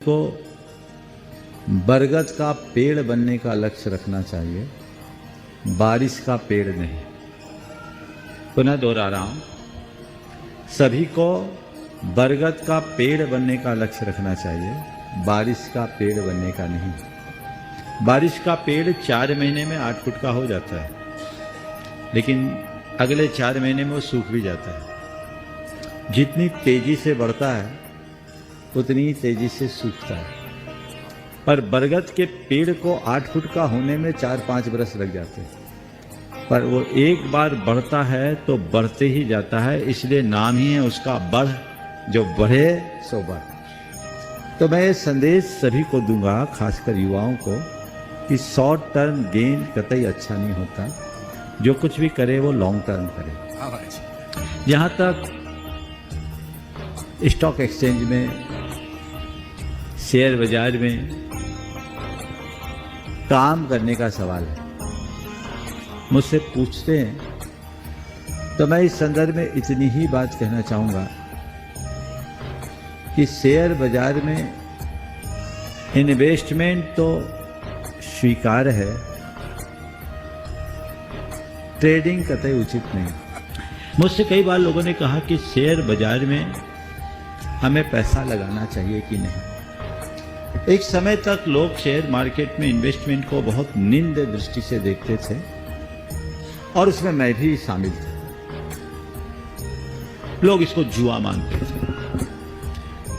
को बरगद का पेड़ बनने का लक्ष्य रखना चाहिए, बारिश का पेड़ नहीं। पुनः दोहरा रहा हूं, सभी को बरगद का पेड़ बनने का लक्ष्य रखना चाहिए, बारिश का पेड़ बनने का नहीं। बारिश का पेड़ 4 महीने में 8 फुट का हो जाता है, लेकिन अगले 4 महीने में वो सूख भी जाता है। जितनी तेजी से बढ़ता है उतनी ही तेजी से सूखता है। पर बरगद के पेड़ को 8 फुट का होने में 4-5 बरस लग जाते हैं, पर वो एक बार बढ़ता है तो बढ़ते ही जाता है, इसलिए नाम ही है उसका बढ़, जो बढ़े सो बढ़। तो मैं ये संदेश सभी को दूंगा, खासकर युवाओं को, कि शॉर्ट टर्म गेन कतई अच्छा नहीं होता। जो कुछ भी करे वो लॉन्ग टर्म करे। जहां तक स्टॉक एक्सचेंज में, शेयर बाजार में काम करने का सवाल है, मुझसे पूछते हैं तो मैं इस संदर्भ में इतनी ही बात कहना चाहूंगा कि शेयर बाजार में इन्वेस्टमेंट तो स्वीकार्य है, ट्रेडिंग कतई उचित नहीं। मुझसे कई बार लोगों ने कहा कि शेयर बाजार में हमें पैसा लगाना चाहिए कि नहीं। एक समय तक लोग शेयर मार्केट में इन्वेस्टमेंट को बहुत निंद दृष्टि से देखते थे और उसमें मैं भी शामिल था। लोग इसको जुआ मानते थे।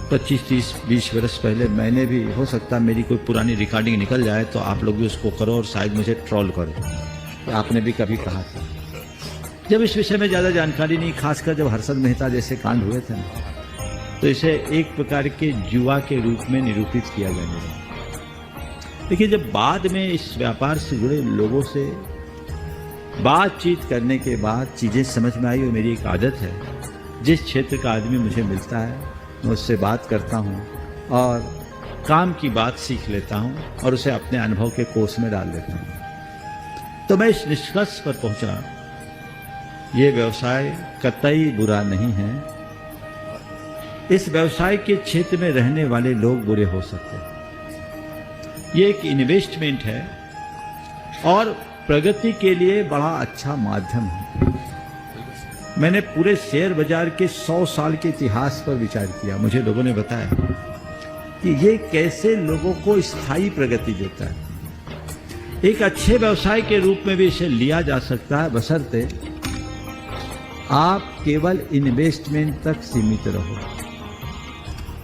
25, 30, 20 वर्ष पहले मैंने भी, हो सकता है मेरी कोई पुरानी रिकॉर्डिंग निकल जाए तो आप लोग भी उसको करो और शायद मुझे ट्रोल करो कि आपने भी कभी कहा था। जब इस विषय में ज्यादा जानकारी नहीं, खासकर जब हर्षद मेहता जैसे कांड हुए थे ना, तो इसे एक प्रकार के जुआ के रूप में निरूपित किया जाने लगा। लेकिन जब बाद में इस व्यापार से जुड़े लोगों से बातचीत करने के बाद चीजें समझ में आई, और मेरी एक आदत है, जिस क्षेत्र का आदमी मुझे मिलता है मैं उससे बात करता हूँ और काम की बात सीख लेता हूँ और उसे अपने अनुभव के कोष में डाल देता हूँ। तो मैं इस निष्कर्ष पर पहुंचा, ये व्यवसाय कतई बुरा नहीं है। इस व्यवसाय के क्षेत्र में रहने वाले लोग बुरे हो सकते हैं। ये एक इन्वेस्टमेंट है और प्रगति के लिए बड़ा अच्छा माध्यम है। मैंने पूरे शेयर बाजार के 100 साल के इतिहास पर विचार किया। मुझे लोगों ने बताया कि ये कैसे लोगों को स्थायी प्रगति देता है। एक अच्छे व्यवसाय के रूप में भी इसे लिया जा सकता है, बशर्ते आप केवल इन्वेस्टमेंट तक सीमित रहो,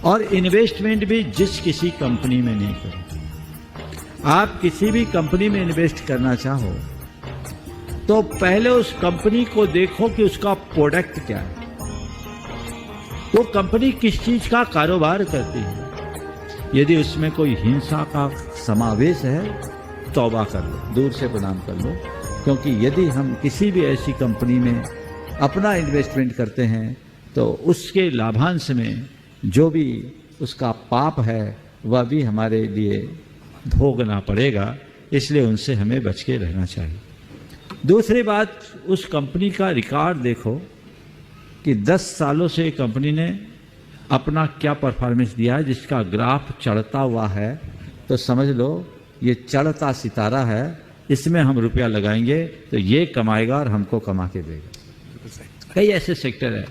और इन्वेस्टमेंट भी जिस किसी कंपनी में नहीं करो। आप किसी भी कंपनी में इन्वेस्ट करना चाहो तो पहले उस कंपनी को देखो कि उसका प्रोडक्ट क्या है, वो कंपनी किस चीज का कारोबार करती है। यदि उसमें कोई हिंसा का समावेश है, तौबा कर लो, दूर से प्रणाम कर लो। क्योंकि यदि हम किसी भी ऐसी कंपनी में अपना इन्वेस्टमेंट करते हैं तो उसके लाभांश में जो भी उसका पाप है वह भी हमारे लिए भोगना पड़ेगा, इसलिए उनसे हमें बच के रहना चाहिए। दूसरी बात, उस कंपनी का रिकॉर्ड देखो कि 10 सालों से कंपनी ने अपना क्या परफॉर्मेंस दिया है। जिसका ग्राफ चढ़ता हुआ है तो समझ लो ये चढ़ता सितारा है, इसमें हम रुपया लगाएंगे तो ये कमाएगा और हमको कमा के देगा। कई ऐसे सेक्टर है,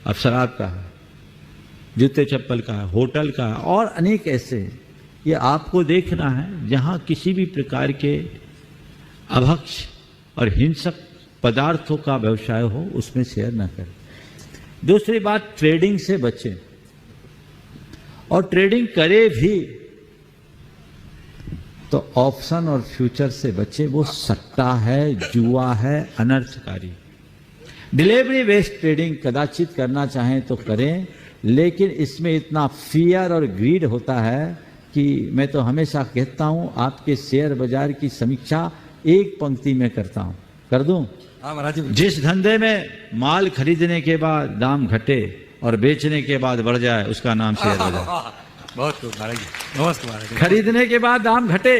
अब शराब का है, जूते चप्पल का है, होटल का है, और अनेक ऐसे। ये आपको देखना है जहां किसी भी प्रकार के अभक्ष और हिंसक पदार्थों का व्यवसाय हो, उसमें शेयर न करें। दूसरी बात, ट्रेडिंग से बचें, और ट्रेडिंग करे भी तो ऑप्शन और फ्यूचर से बचें। वो सट्टा है, जुआ है, अनर्थकारी। डिलीवरी बेस्ड ट्रेडिंग कदाचित करना चाहें तो करें, लेकिन इसमें इतना फियर और ग्रीड होता है कि मैं तो हमेशा कहता हूं, आपके शेयर बाजार की समीक्षा एक पंक्ति में करता हूं, कर दूं? हाँ महाराज। जिस धंधे में माल खरीदने के बाद दाम घटे और बेचने के बाद बढ़ जाए, उसका नाम शेयर बाजार। बहुत खूब महाराज, नमस्कार महाराज। खरीदने के बाद दाम घटे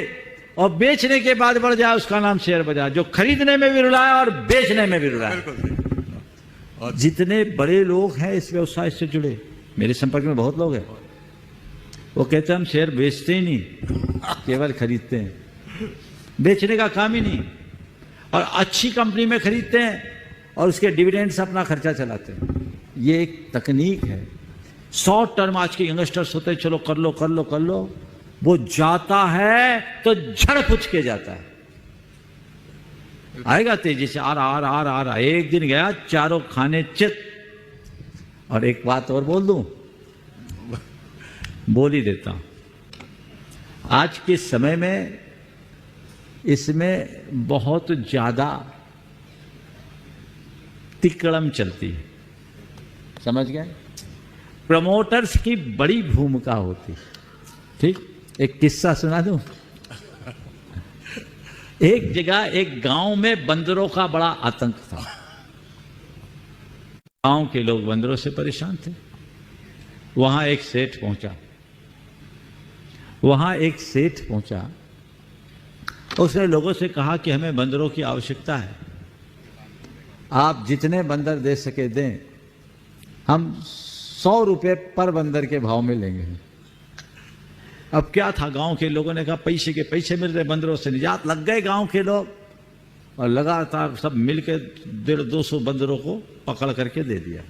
और बेचने के बाद बढ़ जाए, उसका नाम शेयर बाजार। जो खरीदने में भी रुलाया और बेचने में भी रुलाया। और जितने बड़े लोग हैं इस व्यवसाय से जुड़े, मेरे संपर्क में बहुत लोग हैं, वो कहते हैं हम शेयर बेचते ही नहीं, केवल खरीदते हैं, बेचने का काम ही नहीं, और अच्छी कंपनी में खरीदते हैं और उसके डिविडेंड से अपना खर्चा चलाते हैं। ये एक तकनीक है। शॉर्ट टर्म आज के यंगस्टर्स होते हैं, चलो कर लो कर लो कर लो, वो जाता है तो झड़ पुछ के जाता है, आएगा तेजी से, आ रहा। एक दिन गया, चारों खाने चित। और एक बात और बोल दूं, बोल ही देता हूं, आज के समय में इसमें बहुत ज्यादा तिकड़म चलती है, समझ गए? प्रमोटर्स की बड़ी भूमिका होती। ठीक, एक किस्सा सुना दूं। एक जगह एक गांव में बंदरों का बड़ा आतंक था। गांव के लोग बंदरों से परेशान थे। वहां एक सेठ पहुंचा। उसने लोगों से कहा कि हमें बंदरों की आवश्यकता है, आप जितने बंदर दे सके दें, हम 100 रुपए पर बंदर के भाव में लेंगे। अब क्या था, गांव के लोगों ने कहा पैसे के पैसे मिल रहे, बंदरों से निजात। लग गए गांव के लोग और लगातार सब मिलकर 150-200 बंदरों को पकड़ करके दे दिया।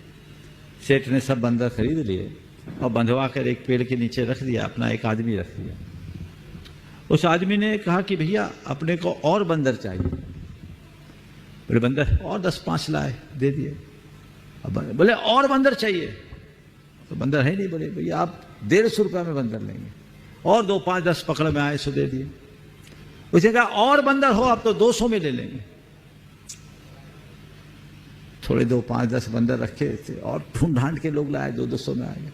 सेठ ने सब बंदर खरीद लिए और बंधवा कर एक पेड़ के नीचे रख दिया, अपना एक आदमी रख दिया। उस आदमी ने कहा कि भैया अपने को और बंदर चाहिए। बोले बंदर और 10-5 लाए, दे दिए। अब बोले और बंदर चाहिए, तो बंदर है नहीं। बोले भैया आप 150 रुपये में बंदर लेंगे, और 2, 5, 10 पकड़ में आए सो दे दिए। उसे कहा और बंदर हो आप तो 200 में ले लेंगे। थोड़े 2, 5, 10 बंदर रखे थे और ढूंढ ढांड के लोग लाए, 200 में आए।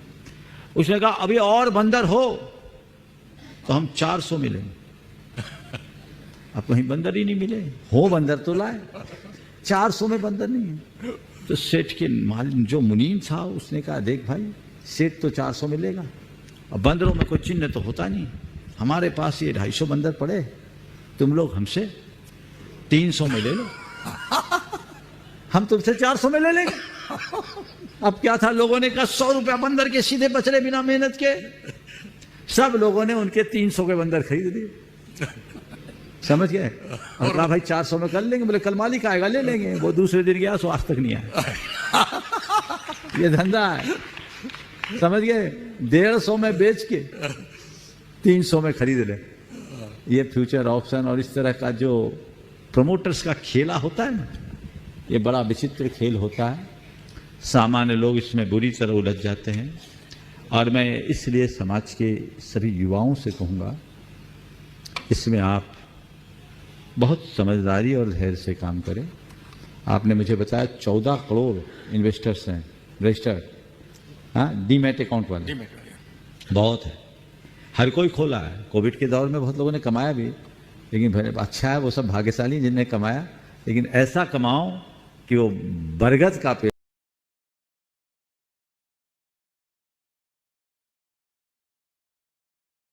उसने कहा अभी और बंदर हो तो हम 400 में लेंगे। अब कहीं बंदर ही नहीं मिले, हो बंदर तो लाए, 400 में बंदर नहीं है। तो सेठ के माल जो मुनीम था उसने कहा देख भाई, सेठ तो 400 में लेगा, अब बंदरों में कोई चिन्ह तो होता नहीं, हमारे पास ये 250 बंदर पड़े, तुम लोग हमसे 300 में ले लो, हम तुमसे 400 में ले लेंगे। अब क्या था, लोगों ने कहा 100 रुपया बंदर के सीधे बच रहे बिना मेहनत के। सब लोगों ने उनके 300 के बंदर खरीद दिए, समझ गए। और कहा भाई 400 में कर लेंगे। बोले कल मालिक आएगा ले लेंगे। वो दूसरे दिन गया, सो आज तक नहीं आया। ये धंधा है, समझ गए। 150 में बेच के 300 में खरीद ले। ये फ्यूचर ऑप्शन और इस तरह का जो प्रमोटर्स का खेला होता है ना, ये बड़ा विचित्र खेल होता है। सामान्य लोग इसमें बुरी तरह उलझ जाते हैं। और मैं इसलिए समाज के सभी युवाओं से कहूँगा, इसमें आप बहुत समझदारी और धैर्य से काम करें। आपने मुझे बताया 14 करोड़ इन्वेस्टर्स हैं रजिस्टर्ड, हाँ, डीमैट अकाउंट वाले बहुत है, हर कोई खोला है। कोविड के दौर में बहुत लोगों ने कमाया भी, लेकिन अच्छा है वो सब भाग्यशाली जिनने कमाया। लेकिन ऐसा कमाओ कि वो बरगद का पेड़